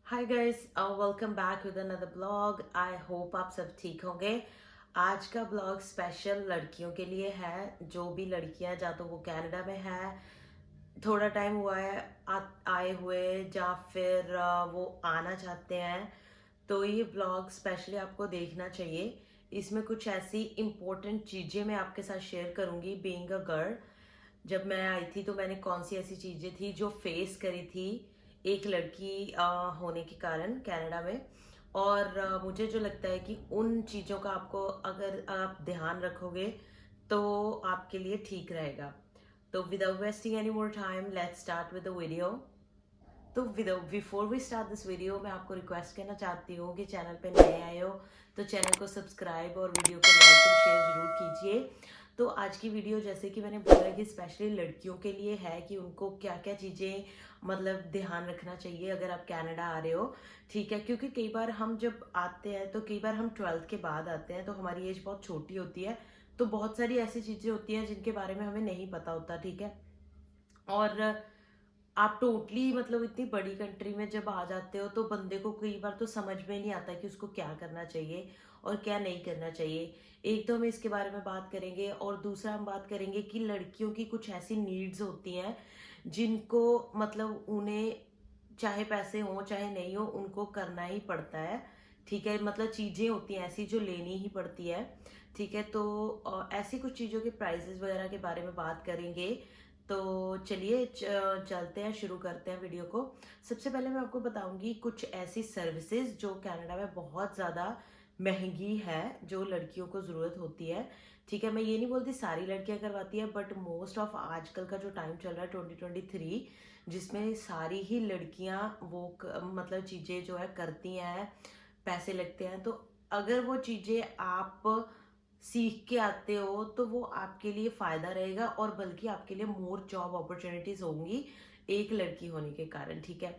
Hi guys, welcome back with another blog. I hope आप सब ठीक होंगे। आज का ब्लॉग स्पेशल लड़कियों के लिए है। जो भी लड़कियां या तो वो कनाडा में है, थोड़ा टाइम हुआ है आए हुए, या फिर वो आना चाहते हैं, तो ये ब्लॉग स्पेशली आपको देखना चाहिए। इसमें कुछ ऐसी इम्पोर्टेंट चीज़ें मैं आपके साथ शेयर करूंगी। बीइंग अ गर्ल, जब मैं आई थी तो मैंने कौन सी ऐसी चीजें थी जो फेस करी थी एक लड़की होने के कारण कनाडा में। और मुझे जो लगता है कि उन चीजों का आपको अगर आप ध्यान रखोगे तो आपके लिए ठीक रहेगा। तो without wasting any more time, let's start with the video. तो before we start this video, मैं आपको रिक्वेस्ट करना चाहती हूँ कि चैनल पे नए आए हो तो चैनल को सब्सक्राइब और वीडियो को लाइक और शेयर जरूर कीजिए। तो आज की वीडियो, जैसे कि मैंने बोला, कि स्पेशली लड़कियों के लिए है कि उनको क्या क्या चीज़ें मतलब ध्यान रखना चाहिए अगर आप कनाडा आ रहे हो। ठीक है, क्योंकि कई बार हम जब आते हैं तो कई बार हम 12th के बाद आते हैं तो हमारी एज बहुत छोटी होती है। तो बहुत सारी ऐसी चीज़ें होती हैं जिनके बारे में हमें नहीं पता होता। ठीक है, और आप टोटली मतलब इतनी बड़ी कंट्री में जब आ जाते हो तो बंदे को कई बार तो समझ में नहीं आता कि उसको क्या करना चाहिए और क्या नहीं करना चाहिए। एक तो हम इसके बारे में बात करेंगे, और दूसरा हम बात करेंगे कि लड़कियों की कुछ ऐसी नीड्स होती हैं जिनको मतलब उन्हें, चाहे पैसे हो चाहे नहीं हो, उनको करना ही पड़ता है। ठीक है, मतलब चीजें होती हैं ऐसी जो लेनी ही पड़ती है। ठीक है, तो ऐसी कुछ चीजों के प्राइसेस वगैरह के बारे में बात करेंगे। तो चलिए चलते हैं, शुरू करते हैं वीडियो को। सबसे पहले मैं आपको बताऊंगी कुछ ऐसी सर्विसेज जो कनाडा में बहुत ज़्यादा महंगी है, जो लड़कियों को ज़रूरत होती है। ठीक है, मैं ये नहीं बोलती सारी लड़कियां करवाती है, बट मोस्ट ऑफ आजकल का जो टाइम चल रहा है 2023, जिसमें सारी ही लड़कियां वो मतलब चीज़ें जो है करती हैं, पैसे लगते हैं। तो अगर वो चीज़ें आप सीख के आते हो तो वो आपके लिए फायदा रहेगा, और बल्कि आपके लिए मोर जॉब अपॉर्चुनिटीज होंगी एक लड़की होने के कारण। ठीक है,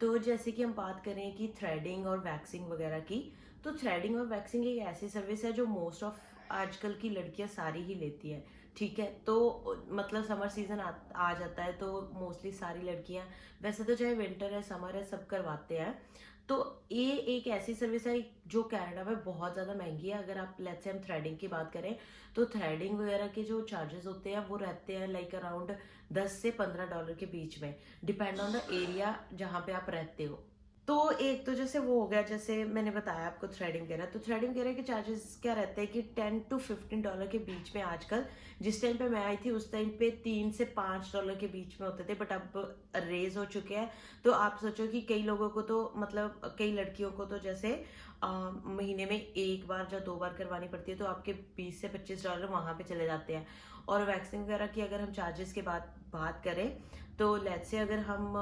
तो जैसे कि हम बात करें कि थ्रेडिंग और वैक्सिंग वगैरह की, तो थ्रेडिंग और वैक्सिंग एक ऐसी सर्विस है जो मोस्ट ऑफ आजकल की लड़कियां सारी ही लेती है। ठीक है, तो मतलब समर सीजन आ जाता है तो मोस्टली सारी लड़कियां, वैसे तो चाहे विंटर है समर है सब करवाते हैं। तो ये एक ऐसी सर्विस है जो कनाडा में बहुत ज़्यादा महंगी है। अगर आप लेट्स से हम थ्रेडिंग की बात करें तो थ्रेडिंग वगैरह के जो चार्जेस होते हैं वो रहते हैं लाइक अराउंड $10 से $15 के बीच में, डिपेंड ऑन द एरिया जहाँ पे आप रहते हो। तो एक तो जैसे वो हो गया, जैसे मैंने बताया आपको थ्रेडिंग वगैरह, तो थ्रेडिंग वगैरह के चार्जेस क्या रहते हैं कि $10 to $15 के बीच में आजकल। जिस टाइम पे मैं आई थी उस टाइम पे $3 से $5 के बीच में होते थे, बट अब रेज हो चुके हैं। तो आप सोचो कि कई लोगों को तो मतलब कई लड़कियों को तो जैसे महीने में एक बार या 2 बार करवानी पड़ती है, तो आपके $20 से $25 वहां पे चले जाते हैं। और वैक्सिंग वगैरह की अगर हम चार्जेस की बात करें, तो लेट्स से अगर हम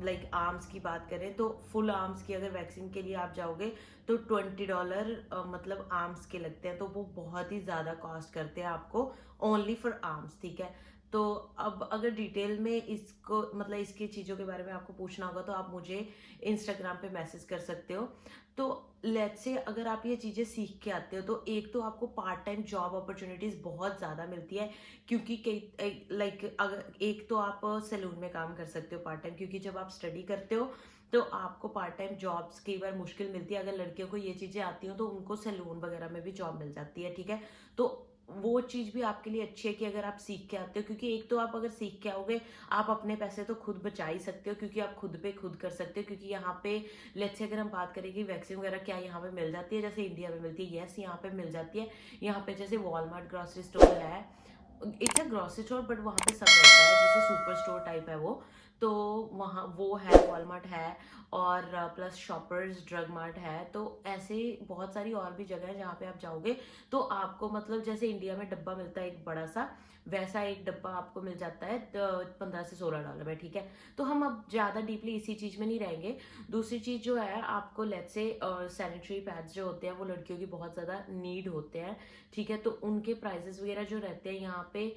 लाइक आर्म्स की बात करें, तो फुल आर्म्स की अगर वैक्सीन के लिए आप जाओगे तो $20 मतलब आर्म्स के लगते हैं। तो वो बहुत ही ज़्यादा कॉस्ट करते हैं आपको ओनली फॉर आर्म्स। ठीक है, तो अब अगर डिटेल में इसको मतलब इसकी चीज़ों के बारे में आपको पूछना होगा तो आप मुझे इंस्टाग्राम पे मैसेज कर सकते हो। तो लेट्स से अगर आप ये चीज़ें सीख के आते हो तो एक तो आपको पार्ट टाइम जॉब अपॉर्चुनिटीज़ बहुत ज़्यादा मिलती है। क्योंकि कई लाइक अगर एक तो आप सैलून में काम कर सकते हो पार्ट टाइम, क्योंकि जब आप स्टडी करते हो तो आपको पार्ट टाइम जॉब्स कई बार मुश्किल मिलती है। अगर लड़कियों को ये चीज़ें आती हो तो उनको सैलून वगैरह में भी जॉब मिल जाती है। ठीक है, तो वो चीज़ भी आपके लिए अच्छी है कि अगर आप सीख के आते हो, क्योंकि एक तो आप अगर सीख के आओगे आप अपने पैसे तो खुद बचा ही सकते हो, क्योंकि आप खुद पे खुद कर सकते हो। क्योंकि यहाँ पे लेट्स से अगर हम बात करें कि वैक्सीन वगैरह क्या यहाँ पे मिल जाती है जैसे इंडिया में मिलती है, यस यहाँ पे मिल जाती है। यहाँ पे जैसे वॉलमार्ट ग्रोसरी स्टोर है, it's a grocery store but वहाँ पे सब रहता है, जैसे सुपर स्टोर टाइप है वो। तो वहाँ वो है, वॉलमार्ट है, और प्लस शॉपर्स ड्रग मार्ट है। तो ऐसे बहुत सारी और भी जगह है जहाँ पे आप जाओगे तो आपको मतलब जैसे इंडिया में डब्बा मिलता है एक बड़ा सा, वैसा एक डब्बा आपको मिल जाता है $15 से $16 में। ठीक है, तो हम अब ज़्यादा डीपली इसी चीज़ में नहीं रहेंगे। दूसरी चीज़ जो है, आपको लेट्स से सैनिटरी पैड्स जो होते हैं वो लड़कियों की बहुत ज़्यादा नीड होते हैं। ठीक है, तो उनके प्राइजेस वगैरह जो रहते हैं यहाँ पे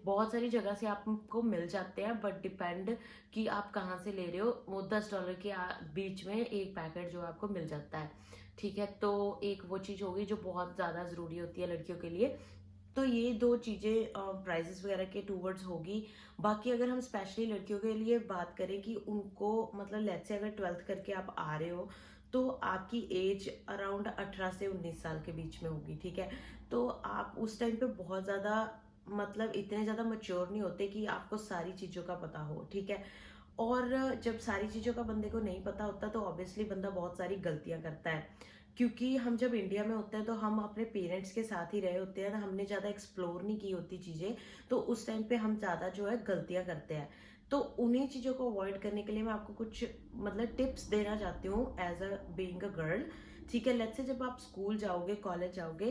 बहुत सारी जगह से आपको मिल जाते हैं, बट डिपेंड कि आप कहाँ से ले रहे हो। वो $10 के बीच में एक पैकेट जो आपको मिल जाता है। ठीक है, तो एक वो चीज़ होगी जो बहुत ज़्यादा ज़रूरी होती है लड़कियों के लिए। तो ये दो चीज़ें प्राइजेस वगैरह के टूवर्ड्स होगी। बाकी अगर हम स्पेशली लड़कियों के लिए बात करें कि उनको मतलब लेट्स से अगर 12th करके आप आ रहे हो तो आपकी एज अराउंड 18 से 19 साल के बीच में होगी, ठीक है। तो आप उस टाइम पे बहुत ज़्यादा मतलब इतने ज़्यादा मैच्योर नहीं होते कि आपको सारी चीज़ों का पता हो, ठीक है। और जब सारी चीज़ों का बंदे को नहीं पता होता तो ऑब्वियसली बंदा बहुत सारी गलतियां करता है, क्योंकि हम जब इंडिया में होते हैं तो हम अपने पेरेंट्स के साथ ही रहे होते हैं, हमने ज़्यादा एक्सप्लोर नहीं की होती चीज़ें, तो उस टाइम पे हम ज़्यादा जो है गलतियां करते हैं। तो उन्हीं चीज़ों को अवॉइड करने के लिए मैं आपको कुछ मतलब टिप्स देना चाहती हूँ as a being a girl, ठीक है। लेट्स से जब आप स्कूल जाओगे, कॉलेज जाओगे,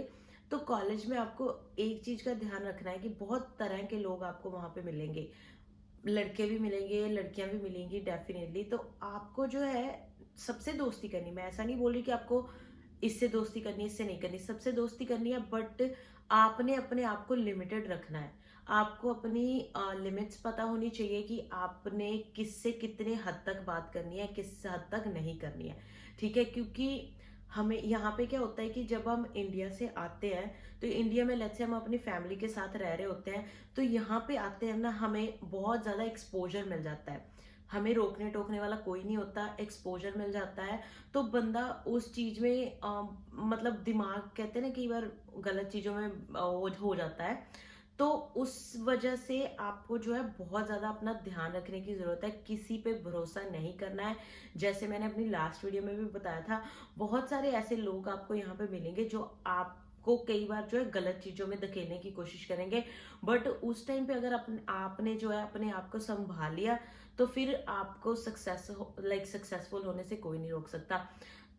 तो कॉलेज में आपको एक चीज़ का ध्यान रखना है कि बहुत तरह के लोग आपको वहाँ पे मिलेंगे, लड़के भी मिलेंगे, लड़कियां भी मिलेंगी डेफिनेटली। तो आपको जो है सबसे दोस्ती करनी, मैं ऐसा नहीं बोल रही कि आपको इससे दोस्ती करनी है, इससे नहीं करनी, सबसे दोस्ती करनी है, बट आपने अपने आप को लिमिटेड रखना है। आपको अपनी लिमिट्स पता होनी चाहिए कि आपने किससे कितने हद तक बात करनी है, किस हद तक नहीं करनी है, ठीक है। क्योंकि हमें यहाँ पे क्या होता है कि जब हम इंडिया से आते हैं तो इंडिया में लेट्स से हम अपनी फैमिली के साथ रह रहे होते हैं, तो यहाँ पे आते हैं ना, हमें बहुत ज्यादा एक्सपोजर मिल जाता है, हमें रोकने टोकने वाला कोई नहीं होता, एक्सपोजर मिल जाता है। तो बंदा उस चीज में मतलब दिमाग कहते हैं ना कई बार गलत चीजों में हो जाता है। तो उस वजह से आपको जो है बहुत ज्यादा अपना ध्यान रखने की जरूरत है, किसी पे भरोसा नहीं करना है। जैसे मैंने अपनी लास्ट वीडियो में भी बताया था, बहुत सारे ऐसे लोग आपको यहाँ पे मिलेंगे जो आपको कई बार जो है गलत चीजों में धकेलने की कोशिश करेंगे, बट उस टाइम पे अगर आपने जो है अपने आप को संभाल लिया तो फिर आपको सक्सेसफुल होने से कोई नहीं रोक सकता।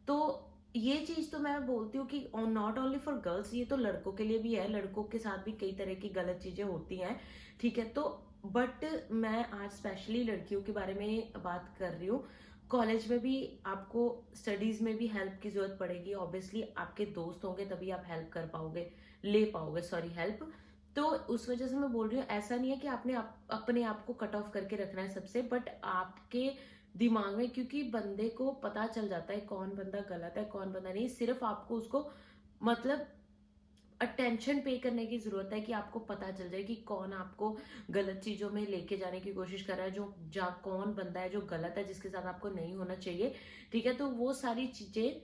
तो ये चीज तो मैं बोलती हूँ कि नॉट ओनली फॉर गर्ल्स, ये तो लड़कों के लिए भी है, लड़कों के साथ भी कई तरह की गलत चीजें होती हैं, ठीक है। तो बट मैं आज स्पेशली लड़कियों के बारे में बात कर रही हूँ। कॉलेज में भी आपको स्टडीज में भी हेल्प की जरूरत पड़ेगी, ऑब्वियसली आपके दोस्त होंगे तभी आप हेल्प कर पाओगे, ले पाओगे, सॉरी, हेल्प। तो उस वजह से मैं बोल रही हूँ, ऐसा नहीं है कि आपने अपने आप को कट ऑफ करके रखना है सबसे, बट आपके दिमाग में, क्योंकि बंदे को पता चल जाता है कौन बंदा गलत है कौन बंदा नहीं, सिर्फ आपको उसको मतलब अटेंशन पे करने की जरूरत है कि आपको पता चल जाए कि कौन आपको गलत चीजों में लेके जाने की कोशिश कर रहा है, जो कौन बंदा है जो गलत है, जिसके साथ आपको नहीं होना चाहिए, ठीक है। तो वो सारी चीजें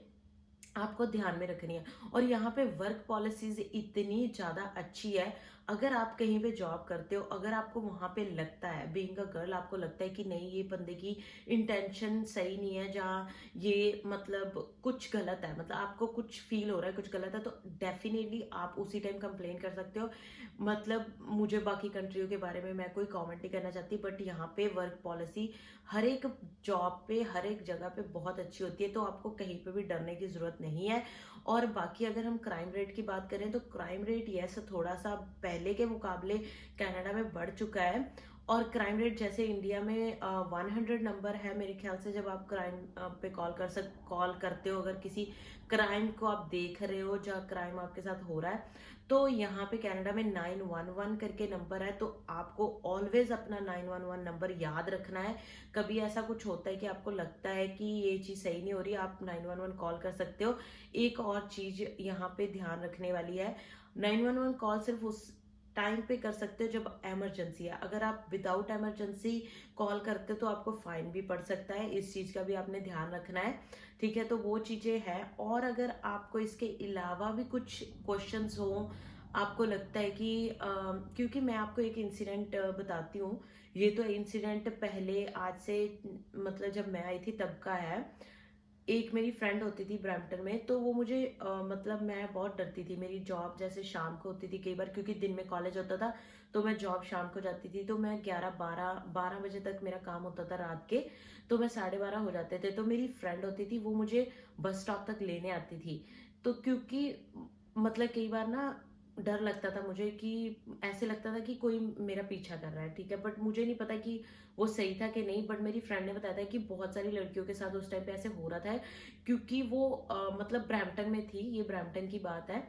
आपको ध्यान में रखनी है। और यहाँ पे वर्क पॉलिसीज इतनी ज्यादा अच्छी है, अगर आप कहीं पे जॉब करते हो, अगर आपको वहां पे लगता है बीइंग अ गर्ल, आपको लगता है कि नहीं ये बंदे की इंटेंशन सही नहीं है, जहाँ ये मतलब कुछ गलत है, मतलब आपको कुछ फील हो रहा है कुछ गलत है, तो डेफिनेटली आप उसी टाइम कंप्लेन कर सकते हो। मतलब मुझे बाकी कंट्रियों के बारे में मैं कोई कमेंट नहीं करना चाहती, बट यहाँ पे वर्क पॉलिसी हर एक जॉब पे हर एक जगह पे बहुत अच्छी होती है, तो आपको कहीं पे भी डरने की जरूरत नहीं है। और बाकी अगर हम क्राइम रेट की बात करें तो क्राइम रेट यस थोड़ा सा पहले के मुकाबले कनाडा में बढ़ चुका है। और क्राइम रेट जैसे इंडिया में 100 नंबर है मेरे ख्याल से, जब आप क्राइम पे कॉल करते हो, अगर किसी क्राइम को आप देख रहे हो जहाँ क्राइम आपके साथ हो रहा है, तो यहाँ पे कनाडा में 911 करके नंबर है, तो आपको ऑलवेज अपना 911 नंबर याद रखना है। कभी ऐसा कुछ होता है कि आपको लगता है कि ये चीज सही नहीं हो रही, आप 911 कॉल कर सकते हो। एक और चीज यहाँ पे ध्यान रखने वाली है, 911 कॉल सिर्फ उस टाइम पे कर सकते हो जब इमरजेंसी है, अगर आप विदाउट इमरजेंसी कॉल करते हो तो आपको फाइन भी पड़ सकता है, इस चीज का भी आपने ध्यान रखना है, ठीक है। तो वो चीजें हैं। और अगर आपको इसके अलावा भी कुछ क्वेश्चंस हो, आपको लगता है कि क्योंकि मैं आपको एक इंसिडेंट बताती हूँ, ये तो इंसिडेंट पहले आज से मतलब जब मैं आई थी तब का है। एक मेरी फ्रेंड होती थी ब्रैम्पटन में, तो वो मुझे मतलब मैं बहुत डरती थी, मेरी जॉब जैसे शाम को होती थी कई बार, क्योंकि दिन में कॉलेज होता था, तो मैं जॉब शाम को जाती थी, तो मैं 11 12 बजे तक मेरा काम होता था रात के, तो मैं 12:30 हो जाते थे, तो मेरी फ्रेंड होती थी वो मुझे बस स्टॉप तक लेने आती थी। तो क्योंकि मतलब कई बार ना डर लगता था मुझे कि ऐसे लगता था कि कोई मेरा पीछा कर रहा है, ठीक है, बट मुझे नहीं पता कि वो सही था कि नहीं, बट मेरी फ्रेंड ने बताया था कि बहुत सारी लड़कियों के साथ उस टाइम पे ऐसे हो रहा था, क्योंकि वो मतलब ब्रैम्पटन में थी, ये ब्रैम्पटन की बात है।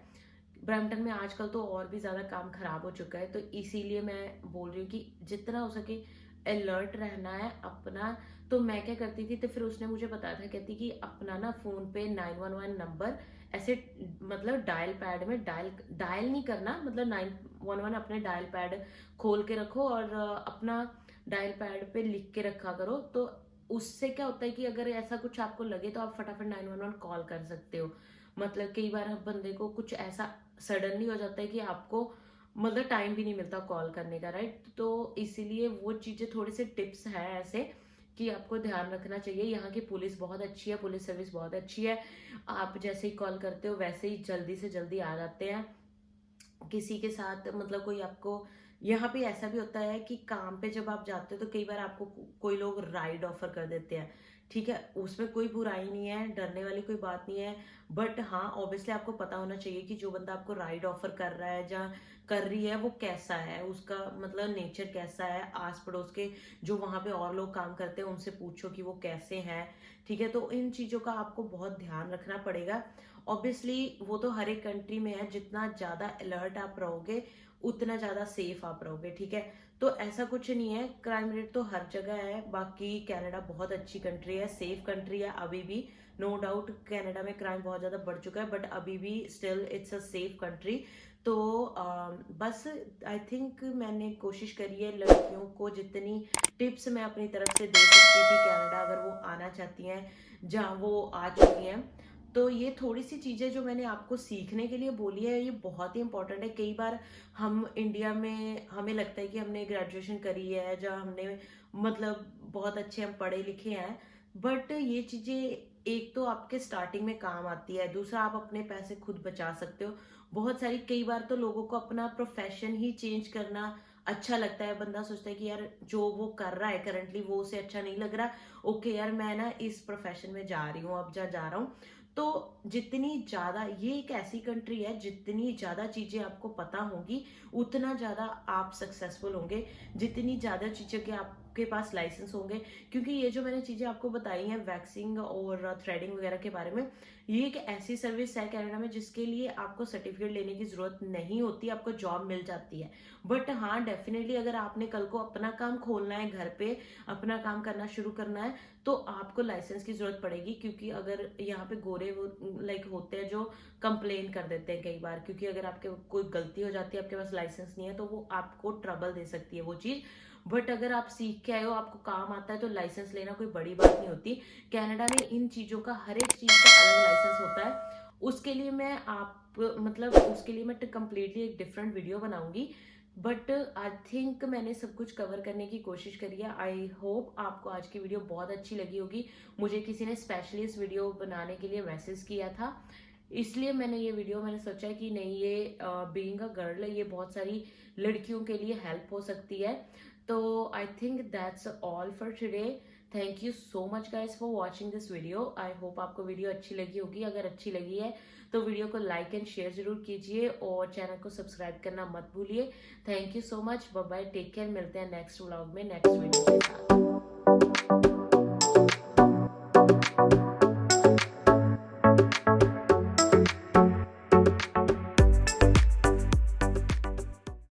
ब्रैम्पटन में आजकल तो और भी ज्यादा काम खराब हो चुका है, तो इसीलिए मैं बोल रही हूँ कि जितना हो सके अलर्ट रहना है अपना, तो मैं क्या करती थी, तो फिर उसने मुझे बताया था, कहती कि अपना ना फ़ोन पे 911 नंबर ऐसे मतलब डायल पैड में डायल डायल नहीं करना, मतलब 911 अपने डायल पैड खोल के रखो और अपना डायल पैड पे लिख के रखा करो। तो उससे क्या होता है कि अगर ऐसा कुछ आपको लगे तो आप फटाफट 911 कॉल कर सकते हो। मतलब कई बार बंदे को कुछ ऐसा सडनली हो जाता है कि आपको मतलब टाइम भी नहीं मिलता कॉल करने का, राइट? तो इसीलिए वो चीज़ें थोड़े से टिप्स हैं ऐसे कि आपको ध्यान रखना चाहिए। यहाँ की पुलिस बहुत अच्छी है, पुलिस सर्विस बहुत अच्छी है। आप जैसे ही कॉल करते हो वैसे ही जल्दी से जल्दी आ जाते हैं। किसी के साथ मतलब कोई आपको यहाँ पे ऐसा भी होता है कि काम पे जब आप जाते हो तो कई बार आपको कोई लोग राइड ऑफर कर देते हैं, ठीक है? उसमें कोई बुराई नहीं है, डरने वाली कोई बात नहीं है। बट हाँ, ऑब्वियसली आपको पता होना चाहिए कि जो बंदा आपको राइड ऑफर कर रहा है या कर रही है वो कैसा है, उसका मतलब नेचर कैसा है। आस पड़ोस के जो वहां पे और लोग काम करते हैं उनसे पूछो कि वो कैसे हैं, ठीक है? तो इन चीजों का आपको बहुत ध्यान रखना पड़ेगा। ऑब्वियसली वो तो हर एक कंट्री में है, जितना ज्यादा अलर्ट आप रहोगे उतना ज्यादा सेफ आप रहोगे, ठीक है? तो ऐसा कुछ नहीं है, क्राइम रेट तो हर जगह है। बाकी कनाडा बहुत अच्छी कंट्री है, सेफ कंट्री है अभी भी। नो डाउट कनाडा में क्राइम बहुत ज्यादा बढ़ चुका है, बट अभी भी still it's a safe country. तो बस आई थिंक मैंने कोशिश करी है लड़कियों को जितनी टिप्स मैं अपनी तरफ से दे सकती थी कनाडा अगर वो आना चाहती हैं, जहाँ वो आ चुकी हैं। तो ये थोड़ी सी चीजें जो मैंने आपको सीखने के लिए बोली है ये बहुत ही इंपॉर्टेंट है। कई बार हम इंडिया में हमें लगता है कि हमने ग्रेजुएशन करी है, जहाँ हमने मतलब बहुत अच्छे हम पढ़े लिखे हैं, बट ये चीजें एक तो आपके स्टार्टिंग में काम आती है, दूसरा आप अपने पैसे खुद बचा सकते हो। बहुत सारी कई बार तो लोगों को अपना प्रोफेशन ही चेंज करना अच्छा लगता है। बंदा सोचता है कि यार जो वो कर रहा है करंटली वो उसे अच्छा नहीं लग रहा, ओके यार मैं ना इस प्रोफेशन में जा रही हूँ, अब जा रहा हूँ। तो जितनी ज्यादा ये एक ऐसी कंट्री है, जितनी ज्यादा चीजें आपको पता होंगी उतना ज्यादा आप सक्सेसफुल होंगे, जितनी ज्यादा चीजें के आपके पास लाइसेंस होंगे। क्योंकि ये जो मैंने चीजें आपको बताई हैं वैक्सिंग और थ्रेडिंग वगैरह के बारे में, ये एक ऐसी सर्विस है कनाडा में जिसके लिए आपको सर्टिफिकेट लेने की जरूरत नहीं होती, आपको जॉब मिल जाती है। बट हाँ, डेफिनेटली अगर आपने कल को अपना काम खोलना है, घर पे अपना काम करना शुरू करना है, तो आपको लाइसेंस की जरूरत पड़ेगी। क्योंकि अगर यहाँ पे गोरे वो लाइक होते हैं जो कंप्लेन कर देते हैं कई बार, क्योंकि अगर आपके कोई गलती हो जाती है, आपके पास लाइसेंस नहीं है, तो वो आपको ट्रबल दे सकती है वो चीज। बट अगर आप सीख के आए हो, आपको काम आता है, तो लाइसेंस लेना कोई बड़ी बात नहीं होती। कनाडा में इन चीजों का हर एक चीज का अलग लाइसेंस होता है। उसके लिए मैं आप मतलब उसके लिए मैं कंप्लीटली एक डिफरेंट वीडियो बनाऊंगी। बट आई थिंक मैंने सब कुछ कवर करने की कोशिश करी है। आई होप आपको आज की वीडियो बहुत अच्छी लगी होगी। मुझे किसी ने स्पेशली इस वीडियो बनाने के लिए मैसेज किया था, इसलिए मैंने सोचा कि नहीं, ये बीइंग अ गर्ल ये बहुत सारी लड़कियों के लिए हेल्प हो सकती है। तो I think that's all for today. Thank you so much guys for watching this video. I hope आपको वीडियो अच्छी लगी होगी। अगर अच्छी लगी है तो वीडियो को लाइक एंड शेयर जरूर कीजिए और चैनल को सब्सक्राइब करना मत भूलिए। Thank you so much, bye bye, take care. मिलते हैं नेक्स्ट व्लॉग में नेक्स्ट वीडियो के साथ।